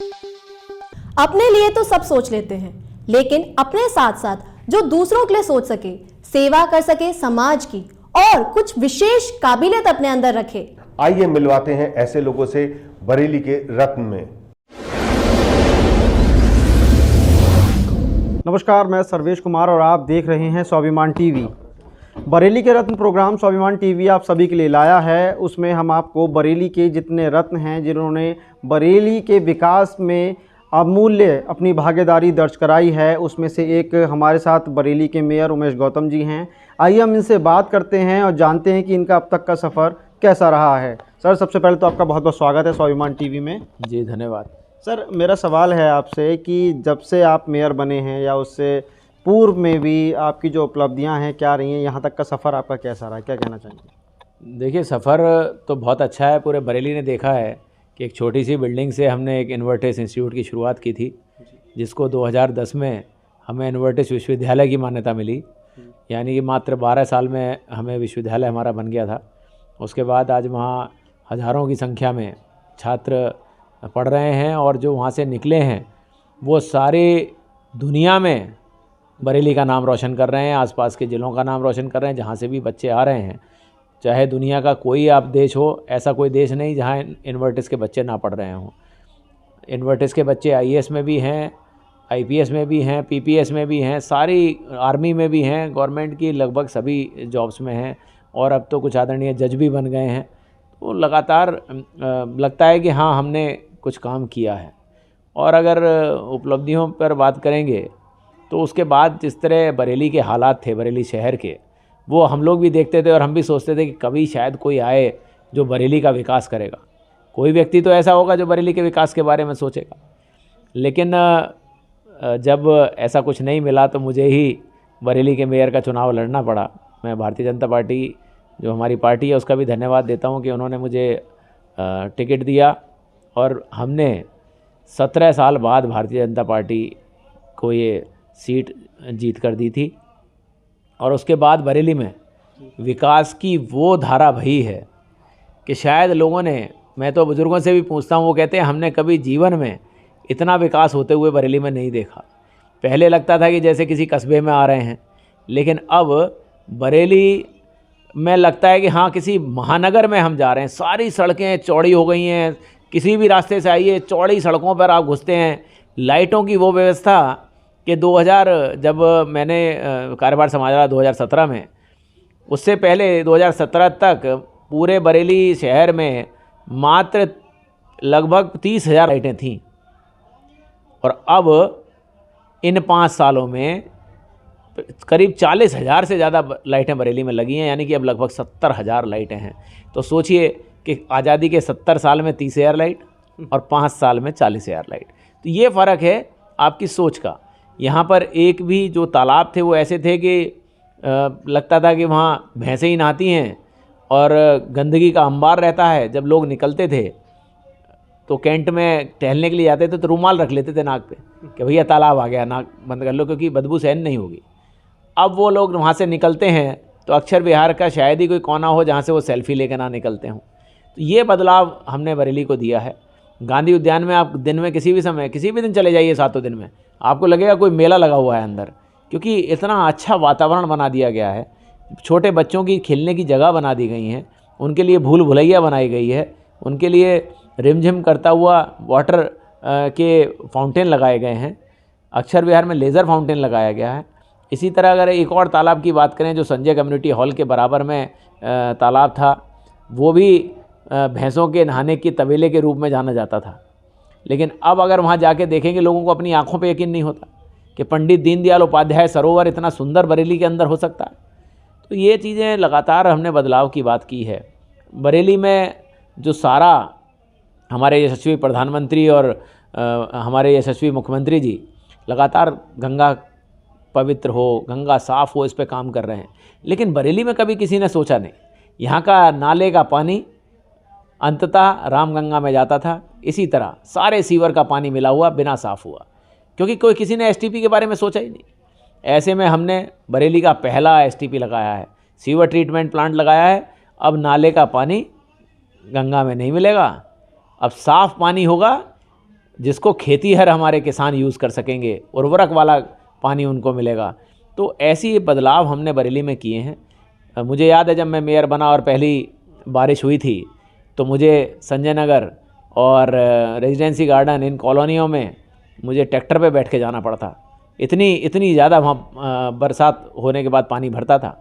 अपने लिए तो सब सोच लेते हैं, लेकिन अपने साथ साथ जो दूसरों के लिए सोच सके, सेवा कर सके समाज की और कुछ विशेष काबिलियत अपने अंदर रखे। आइए मिलवाते हैं ऐसे लोगों से बरेली के रत्न में। नमस्कार, मैं सर्वेश कुमार और आप देख रहे हैं स्वाभिमान टीवी। बरेली के रत्न प्रोग्राम स्वाभिमान टीवी आप सभी के लिए लाया है। उसमें हम आपको बरेली के जितने रत्न हैं, जिन्होंने बरेली के विकास में अमूल्य अपनी भागीदारी दर्ज कराई है, उसमें से एक हमारे साथ बरेली के मेयर उमेश गौतम जी हैं। आइए हम इनसे बात करते हैं और जानते हैं कि इनका अब तक का सफ़र कैसा रहा है। सर, सबसे पहले तो आपका बहुत बहुत स्वागत है स्वाभिमान टीवी में। जी धन्यवाद। सर, मेरा सवाल है आपसे कि जब से आप मेयर बने हैं या उससे पूर्व में भी आपकी जो उपलब्धियां हैं क्या रही हैं, यहाँ तक का सफ़र आपका कैसा रहा है, क्या कहना चाहेंगे? देखिए, सफ़र तो बहुत अच्छा है। पूरे बरेली ने देखा है कि एक छोटी सी बिल्डिंग से हमने एक इन्वर्टिस इंस्टीट्यूट की शुरुआत की थी, जिसको 2010 में हमें इन्वर्टिस विश्वविद्यालय की मान्यता मिली। यानी कि मात्र 12 साल में हमें विश्वविद्यालय हमारा बन गया था। उसके बाद आज वहाँ हज़ारों की संख्या में छात्र पढ़ रहे हैं और जो वहाँ से निकले हैं वो सारे दुनिया में बरेली का नाम रोशन कर रहे हैं, आसपास के ज़िलों का नाम रोशन कर रहे हैं। जहाँ से भी बच्चे आ रहे हैं, चाहे दुनिया का कोई आप देश हो, ऐसा कोई देश नहीं जहाँ इन्वर्टिस के बच्चे ना पढ़ रहे हों। इन्वर्टिस के बच्चे आईएएस में भी हैं, आईपीएस में भी हैं, पीपीएस में भी हैं, सारी आर्मी में भी हैं, गवर्नमेंट की लगभग सभी जॉब्स में हैं और अब तो कुछ आदरणीय जज भी बन गए हैं। तो लगातार लगता है कि हाँ, हमने कुछ काम किया है। और अगर उपलब्धियों पर बात करेंगे तो उसके बाद जिस तरह बरेली के हालात थे, बरेली शहर के, वो हम लोग भी देखते थे और हम भी सोचते थे कि कभी शायद कोई आए जो बरेली का विकास करेगा। कोई व्यक्ति तो ऐसा होगा जो बरेली के विकास के बारे में सोचेगा। लेकिन जब ऐसा कुछ नहीं मिला तो मुझे ही बरेली के मेयर का चुनाव लड़ना पड़ा। मैं भारतीय जनता पार्टी, जो हमारी पार्टी है, उसका भी धन्यवाद देता हूँ कि उन्होंने मुझे टिकट दिया और हमने 17 साल बाद भारतीय जनता पार्टी को ये सीट जीत कर दी थी। और उसके बाद बरेली में विकास की वो धारा बही है कि शायद लोगों ने, मैं तो बुज़ुर्गों से भी पूछता हूँ, वो कहते हैं हमने कभी जीवन में इतना विकास होते हुए बरेली में नहीं देखा। पहले लगता था कि जैसे किसी कस्बे में आ रहे हैं, लेकिन अब बरेली में लगता है कि हाँ, किसी महानगर में हम जा रहे हैं। सारी सड़कें चौड़ी हो गई हैं, किसी भी रास्ते से आइए चौड़ी सड़कों पर आप घुसते हैं। लाइटों की वो व्यवस्था कि 2000 जब मैंने कार्यभार संभाला 2017 में, उससे पहले 2017 तक पूरे बरेली शहर में मात्र लगभग 30,000 लाइटें थीं और अब इन 5 सालों में करीब 40,000 से ज़्यादा लाइटें बरेली में लगी हैं। यानी कि अब लगभग 70,000 लाइटें हैं। तो सोचिए कि आज़ादी के 70 साल में 30,000 लाइट और 5 साल में 40,000 लाइट। तो ये फ़र्क है आपकी सोच का। यहाँ पर एक भी जो तालाब थे वो ऐसे थे कि लगता था कि वहाँ भैंसें ही नहाती हैं और गंदगी का अंबार रहता है। जब लोग निकलते थे तो कैंट में टहलने के लिए जाते थे तो रुमाल रख लेते थे नाक पे कि भैया तालाब आ गया, नाक बंद कर लो क्योंकि बदबू सहन नहीं होगी। अब वो लोग वहाँ से निकलते हैं तो अक्षर विहार का शायद ही कोई कोना हो जहाँ से वो सेल्फी लेकर ना निकलते हों। तो ये बदलाव हमने बरेली को दिया है। गांधी उद्यान में आप दिन में किसी भी समय, किसी भी दिन चले जाइए, 7 दिन में आपको लगेगा कोई मेला लगा हुआ है अंदर, क्योंकि इतना अच्छा वातावरण बना दिया गया है। छोटे बच्चों की खेलने की जगह बना दी गई हैं, उनके लिए भूल भुलैया बनाई गई है, उनके लिए रिमझिम करता हुआ वाटर के फाउंटेन लगाए गए हैं। अक्षर विहार में लेज़र फाउंटेन लगाया गया है। इसी तरह अगर एक और तालाब की बात करें जो संजय कम्युनिटी हॉल के बराबर में तालाब था, वो भी भैंसों के नहाने के तबेले के रूप में जाना जाता था। लेकिन अब अगर वहाँ जाके देखेंगे, लोगों को अपनी आंखों पे यकीन नहीं होता कि पंडित दीनदयाल उपाध्याय सरोवर इतना सुंदर बरेली के अंदर हो सकता है। तो ये चीज़ें लगातार हमने बदलाव की बात की है। बरेली में जो सारा हमारे यशस्वी प्रधानमंत्री और हमारे यशस्वी मुख्यमंत्री जी लगातार गंगा पवित्र हो, गंगा साफ़ हो, इस पे काम कर रहे हैं। लेकिन बरेली में कभी किसी ने सोचा नहीं। यहाँ का नाले का पानी अंततः रामगंगा में जाता था, इसी तरह सारे सीवर का पानी मिला हुआ बिना साफ़ हुआ, क्योंकि कोई किसी ने एसटीपी के बारे में सोचा ही नहीं। ऐसे में हमने बरेली का पहला एसटीपी लगाया है, सीवर ट्रीटमेंट प्लांट लगाया है। अब नाले का पानी गंगा में नहीं मिलेगा, अब साफ़ पानी होगा जिसको खेतीहर हमारे किसान यूज़ कर सकेंगे, उर्वरक वाला पानी उनको मिलेगा। तो ऐसी बदलाव हमने बरेली में किए हैं। मुझे याद है जब मैं मेयर बना और पहली बारिश हुई थी तो मुझे संजय नगर और रेजिडेंसी गार्डन इन कॉलोनियों में मुझे ट्रैक्टर पे बैठ के जाना पड़ता। इतनी ज़्यादा वहाँ बरसात होने के बाद पानी भरता था।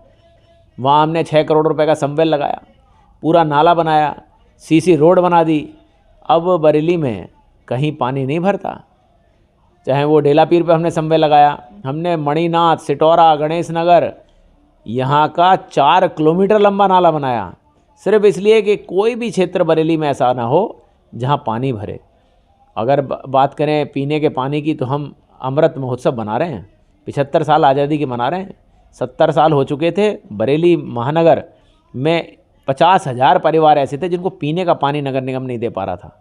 वहाँ हमने 6 करोड़ रुपए का समवेल लगाया, पूरा नाला बनाया, सीसी रोड बना दी। अब बरेली में कहीं पानी नहीं भरता। चाहे वो डेलापीर पे हमने समवेल लगाया, हमने मणिनाथ, सिटौरा, गणेश नगर, यहाँ का 4 किलोमीटर लंबा नाला बनाया, सिर्फ इसलिए कि कोई भी क्षेत्र बरेली में ऐसा ना हो जहाँ पानी भरे। अगर बात करें पीने के पानी की तो हम अमृत महोत्सव बना रहे हैं, 75 साल आज़ादी के मना रहे हैं। 70 साल हो चुके थे। बरेली महानगर में 50,000 परिवार ऐसे थे जिनको पीने का पानी नगर निगम नहीं दे पा रहा था।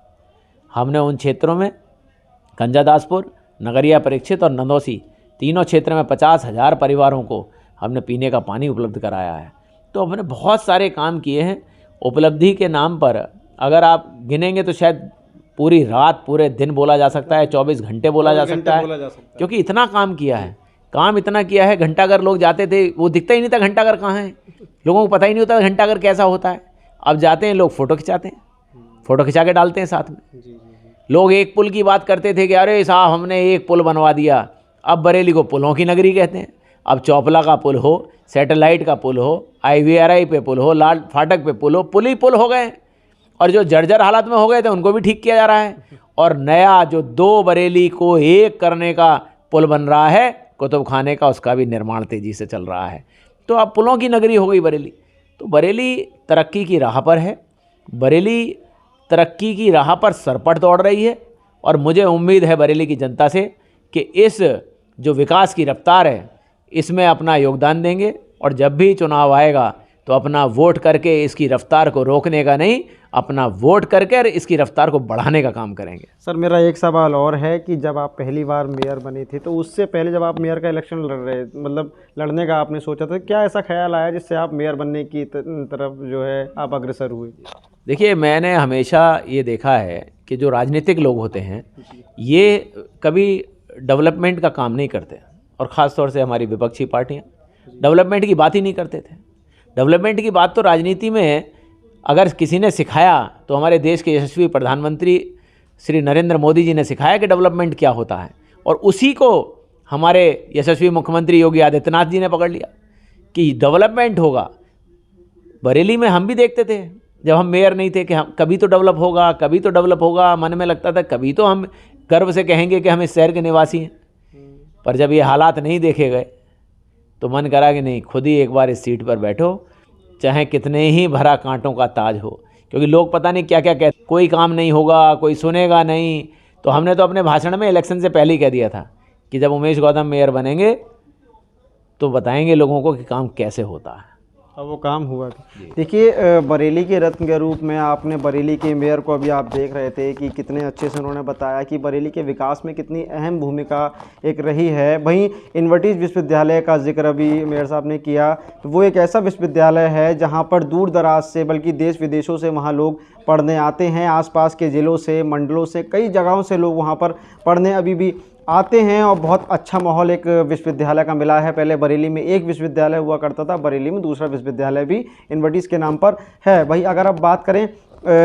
हमने उन क्षेत्रों में कंजादासपुर, नगरिया परीक्षित और नंदौसी, तीनों क्षेत्र में 50,000 परिवारों को हमने पीने का पानी उपलब्ध कराया है। तो हमने बहुत सारे काम किए हैं। उपलब्धि के नाम पर अगर आप गिनेंगे तो शायद पूरी रात, पूरे दिन बोला जा सकता है, 24 घंटे बोला जा सकता है, क्योंकि इतना काम किया है। काम इतना किया है, घंटाघर लोग जाते थे, वो दिखता ही नहीं था घंटाघर कहाँ है, लोगों को पता ही नहीं होता घंटाघर कैसा होता है। अब जाते हैं लोग, फ़ोटो खिंचाते हैं, फ़ोटो खिंचा के डालते हैं साथ में। लोग एक पुल की बात करते थे कि अरे साहब हमने एक पुल बनवा दिया। अब बरेली को पुलों की नगरी कहते हैं। अब चौपला का पुल हो, सैटेलाइट का पुल हो, IVRI पे पुल हो, लाल फाटक पे पुल हो, पुल ही पुल हो गए। और जो जर्जर हालत में हो गए थे उनको भी ठीक किया जा रहा है। और नया जो 2 बरेली को एक करने का पुल बन रहा है कुतुब खाने का, उसका भी निर्माण तेज़ी से चल रहा है। तो अब पुलों की नगरी हो गई बरेली। तो बरेली तरक्की की राह पर है। बरेली तरक्की की राह पर सरपट दौड़ रही है। और मुझे उम्मीद है बरेली की जनता से कि इस जो विकास की रफ्तार है इसमें अपना योगदान देंगे। और जब भी चुनाव आएगा तो अपना वोट करके इसकी रफ्तार को रोकने का नहीं, अपना वोट करके इसकी रफ्तार को बढ़ाने का काम करेंगे। सर मेरा एक सवाल और है कि जब आप पहली बार मेयर बने थे तो उससे पहले जब आप मेयर का इलेक्शन लड़ रहे, मतलब लड़ने का आपने सोचा था, क्या ऐसा ख्याल आया जिससे आप मेयर बनने की तरफ जो है आप अग्रसर हुए? देखिए, मैंने हमेशा ये देखा है कि जो राजनीतिक लोग होते हैं ये कभी डेवलपमेंट का काम नहीं करते। और ख़ास तौर से हमारी विपक्षी पार्टियाँ डेवलपमेंट की बात ही नहीं करते थे। डेवलपमेंट की बात तो राजनीति में अगर किसी ने सिखाया तो हमारे देश के यशस्वी प्रधानमंत्री श्री नरेंद्र मोदी जी ने सिखाया कि डेवलपमेंट क्या होता है। और उसी को हमारे यशस्वी मुख्यमंत्री योगी आदित्यनाथ जी ने पकड़ लिया कि डेवलपमेंट होगा। बरेली में हम भी देखते थे जब हम मेयर नहीं थे कि हम कभी तो डेवलप होगा, कभी तो डेवलप होगा। मन में लगता था कभी तो हम गर्व से कहेंगे कि हम इस शहर के निवासी हैं। पर जब ये हालात नहीं देखे गए तो मन करा कि नहीं, खुद ही एक बार इस सीट पर बैठो, चाहे कितने ही भरा कांटों का ताज हो। क्योंकि लोग पता नहीं क्या क्या कहते, कोई काम नहीं होगा, कोई सुनेगा नहीं। तो हमने तो अपने भाषण में इलेक्शन से पहले ही कह दिया था कि जब उमेश गौतम मेयर बनेंगे तो बताएंगे लोगों को कि काम कैसे होता है। अब वो काम हुआ। देखिए, बरेली के रत्न के रूप में आपने बरेली के मेयर को अभी आप देख रहे थे कि कितने अच्छे से उन्होंने बताया कि बरेली के विकास में कितनी अहम भूमिका एक रही है। वहीं इन्वर्टिस विश्वविद्यालय का जिक्र अभी मेयर साहब ने किया, तो वो एक ऐसा विश्वविद्यालय है जहाँ पर दूर दराज से, बल्कि देश विदेशों से वहाँ लोग पढ़ने आते हैं। आसपास के ज़िलों से, मंडलों से, कई जगहों से लोग वहाँ पर पढ़ने अभी भी आते हैं। और बहुत अच्छा माहौल एक विश्वविद्यालय का मिला है। पहले बरेली में एक विश्वविद्यालय हुआ करता था, बरेली में दूसरा विश्वविद्यालय भी इन्वर्टिस के नाम पर है। भाई अगर आप बात करें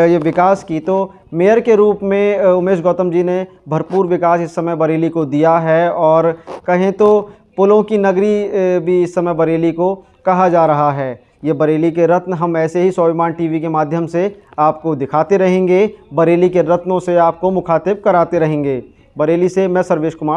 ये विकास की, तो मेयर के रूप में उमेश गौतम जी ने भरपूर विकास इस समय बरेली को दिया है। और कहें तो पुलों की नगरी भी इस समय बरेली को कहा जा रहा है। ये बरेली के रत्न हम ऐसे ही स्वाभिमान टीवी के माध्यम से आपको दिखाते रहेंगे। बरेली के रत्नों से आपको मुखातिब कराते रहेंगे। बरेली से मैं सर्वेश कुमार।